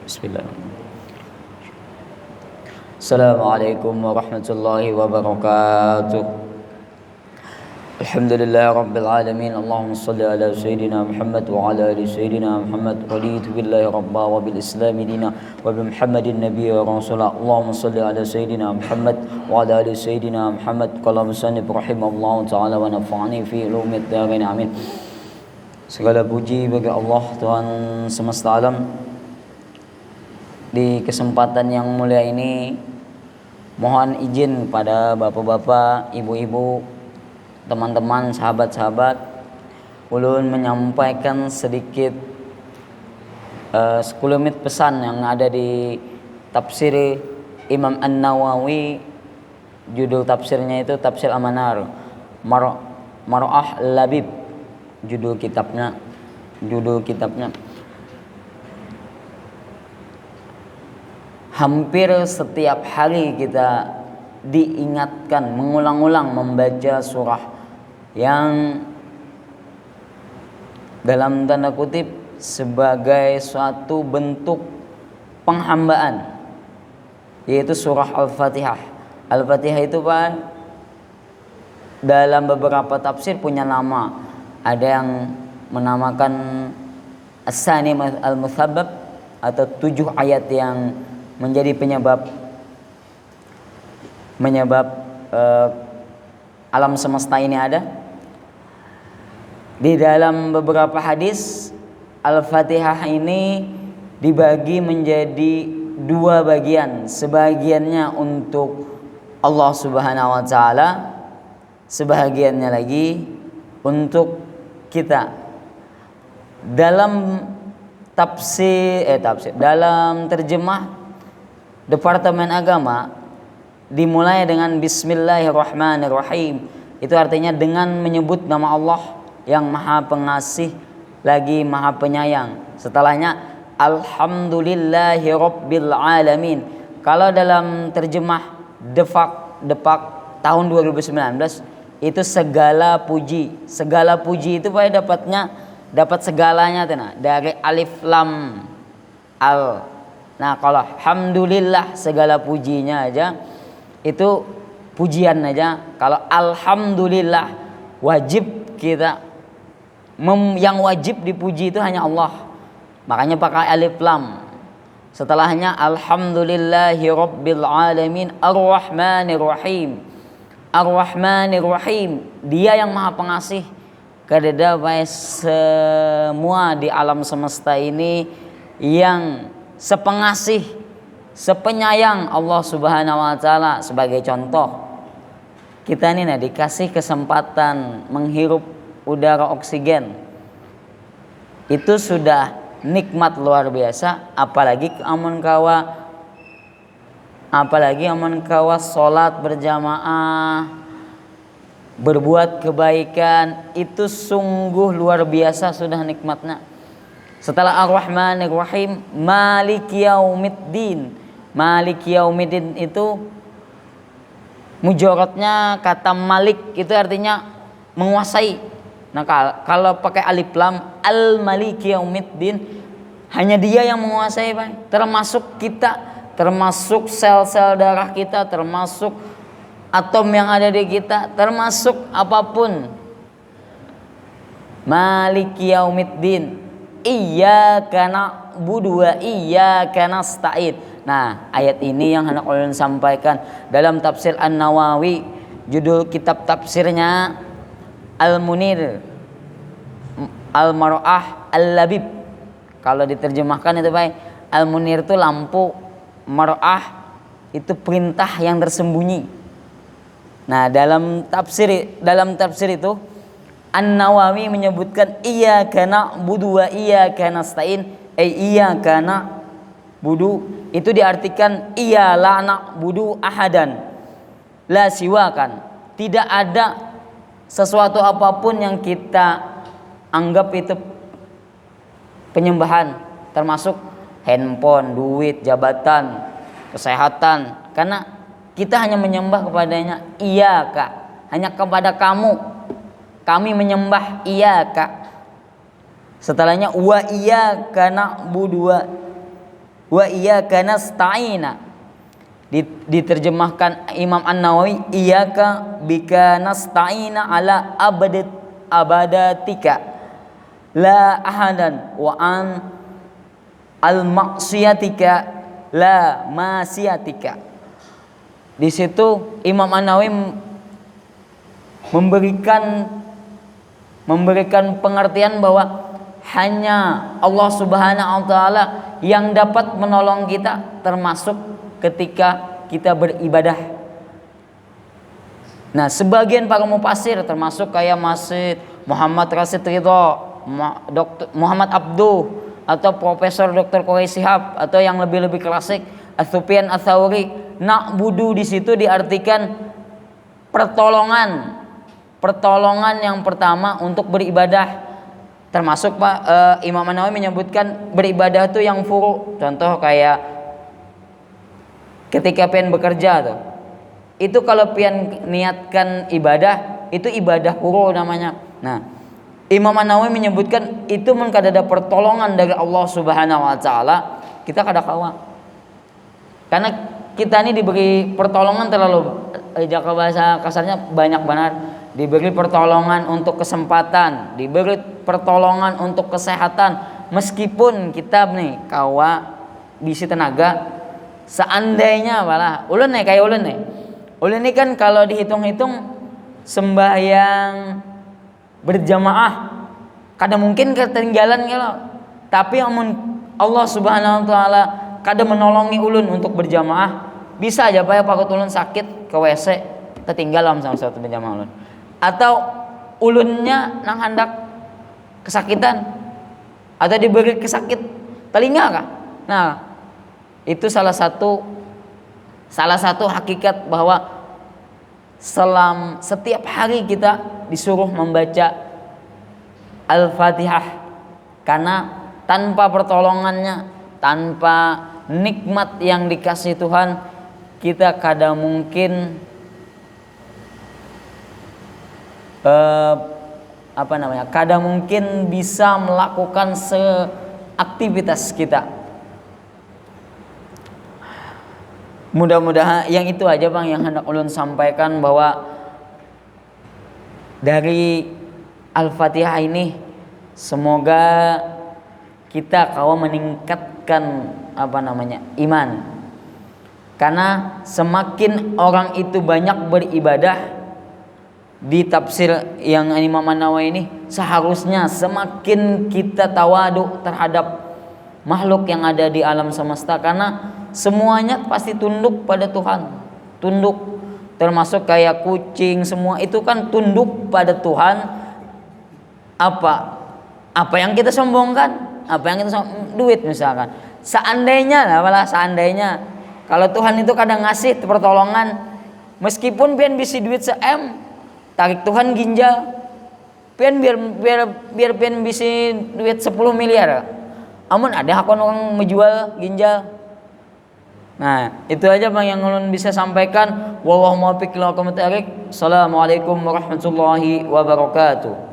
Bismillahirrahmanirrahim. Assalamualaikum warahmatullahi wabarakatuh. Alhamdulillah rabbil alamin. Allahumma salli ala sayyidina Muhammad wa ala ali sayyidina Muhammad. Raditu billahi rabba wa bil islami dina wa bi Muhammadin nabiyya wa rasula. Allahumma salli ala sayyidina Muhammad wa ala ali sayyidina Muhammad. Qala musannif rahimallahu taala wa nafa'ani fi ulumid darin. Amin. Segala puji bagi Allah Tuhan semesta alam. Di kesempatan yang mulia ini mohon izin pada bapak-bapak, ibu-ibu, teman-teman, sahabat-sahabat, ulun menyampaikan sedikit sekelumit pesan yang ada di tafsir Imam An-Nawawi. Judul tafsirnya itu Tafsir Al-Manar Mar'ah Labib, judul kitabnya. Hampir setiap hari kita diingatkan mengulang-ulang membaca surah yang dalam tanda kutip sebagai suatu bentuk penghambaan, yaitu surah Al-Fatihah. Al-Fatihah itu Pak, dalam beberapa tafsir punya nama. Ada yang menamakan As-Sani Al-Muthabbab, atau 7 ayat yang menjadi penyebab alam semesta ini ada. Di dalam beberapa hadis, Al-Fatihah ini dibagi menjadi 2 bagian. Sebagiannya untuk Allah Subhanahu wa taala, sebagiannya lagi untuk kita. Dalam dalam terjemah Departemen Agama dimulai dengan Bismillahirrahmanirrahim. Itu artinya dengan menyebut nama Allah yang Maha Pengasih lagi Maha Penyayang. Setelahnya Alhamdulillahirabbil alamin. Kalau dalam terjemah Depak tahun 2019 itu segala puji. Segala puji itu Pak dapat segalanya dari alif lam al. Nah, kalau alhamdulillah segala pujinya aja itu pujian aja. Kalau alhamdulillah wajib kita yang wajib dipuji itu hanya Allah. Makanya pakai alif lam. Setelahnya alhamdulillahirabbil alamin arrahmanirrahim. Arrahmanirrahim, Dia yang Maha Pengasih kepada semua di alam semesta ini, yang sepengasih, sepenyayang Allah Subhanahu wa taala. Sebagai contoh, kita ini dikasih kesempatan menghirup udara oksigen. Itu sudah nikmat luar biasa, apalagi amun kawa salat berjamaah, berbuat kebaikan, itu sungguh luar biasa sudah nikmatnya. Setelah Ar-Rahmanir-Rahim, Maliki Yaumiddin. Maliki Yaumiddin itu mujarotnya kata Malik, itu artinya menguasai. Nah, kalau pakai alif lam, Al-Maliki Yaumiddin, hanya Dia yang menguasai, Pak. Termasuk kita, termasuk sel-sel darah kita, termasuk atom yang ada di kita, termasuk apapun. Maliki Yaumiddin. Iyyaka na'budu wa iyyaka nasta'in. Nah, ayat ini yang hendak ulun sampaikan dalam tafsir An-Nawawi. Judul kitab tafsirnya Al-Munir Al-Mar'ah Al-Labib. Kalau diterjemahkan itu baik, Al-Munir itu lampu, Mar'ah itu perintah yang tersembunyi. Nah, dalam tafsir itu An-Nawawi menyebutkan iyyaka na'budu wa iyyaka nasta'in. Iyyaka na'budu itu diartikan iya la na'budu ahadan la siwakan. Tidak ada sesuatu apapun yang kita anggap itu penyembahan, termasuk handphone, duit, jabatan, kesehatan, karena kita hanya menyembah kepadanya. Iyyaka, hanya kepada kamu kami menyembah. Iyyaka. Setelahnya wa iyyaka na'budu. wa iyyaka nasta'ina. Diterjemahkan Imam An-Nawawi, iyyaka bika nasta'ina ala abadatika la ahadan wa an al-maksiatika la masiatika. Di situ Imam An-Nawawi memberikan pengertian bahwa hanya Allah Subhanahu wa taala yang dapat menolong kita, termasuk ketika kita beribadah. Nah, sebagian para mufassir termasuk kayak Masjid Muhammad Rasid Ridho, Muhammad Abduh, atau Profesor Dr. Quraish Shihab, atau yang lebih klasik Sufyan Ats-Tsauri, na'budu di situ diartikan pertolongan yang pertama untuk beribadah. Termasuk Imam An-Nawawi menyebutkan beribadah itu yang furu. Contoh kayak ketika pian bekerja tuh, itu kalau pian niatkan ibadah, itu ibadah furu namanya. Nah, Imam An-Nawawi menyebutkan itu mun kada ada pertolongan dari Allah Subhanahu wa taala, kita kada kawa. Karena kita ini diberi pertolongan terlalu, jaka bahasa kasarnya banyak benar. Diberi pertolongan untuk kesempatan, diberi pertolongan untuk kesehatan. Meskipun kita nih kawa bisi tenaga, seandainya malah ulun nih kayak ulun nih. Ulun ini kan kalau dihitung-hitung sembahyang berjamaah kada mungkin ketinggalan kalau. Tapi amun Allah Subhanahu wa taala kada menolongi ulun untuk berjamaah, bisa aja pak ulun sakit ke WC tertinggal sama satu berjamaah ulun. Atau ulunnya nang hendak kesakitan atau diberi kesakit telinga kah? Nah, itu salah satu hakikat bahwa setiap hari kita disuruh membaca Al-Fatihah, karena tanpa pertolongannya, tanpa nikmat yang dikasih Tuhan, kita kada mungkin kada mungkin bisa melakukan seaktivitas kita. Mudah-mudahan yang itu aja bang yang hendak ulun sampaikan, bahwa dari Al-Fatihah ini semoga kita kawa meningkatkan iman. Karena semakin orang itu banyak beribadah, di tafsir yang Imam An-Nawawi ini, seharusnya semakin kita tawadu terhadap makhluk yang ada di alam semesta, karena semuanya pasti tunduk pada Tuhan. Tunduk, termasuk kayak kucing, semua itu kan tunduk pada Tuhan. Apa yang kita sombongkan, duit misalkan. Seandainya kalau Tuhan itu kadang ngasih pertolongan, meskipun pian bisi duit tarik Tuhan ginjal, pian biar pian bisi duit 10 miliar. Amun ada hakon orang menjual ginjal. Nah, itu aja bang yang ulun bisa sampaikan. Wallahu muwaffiq ila aqwamit thoriq. Assalamualaikum warahmatullahi wabarakatuh.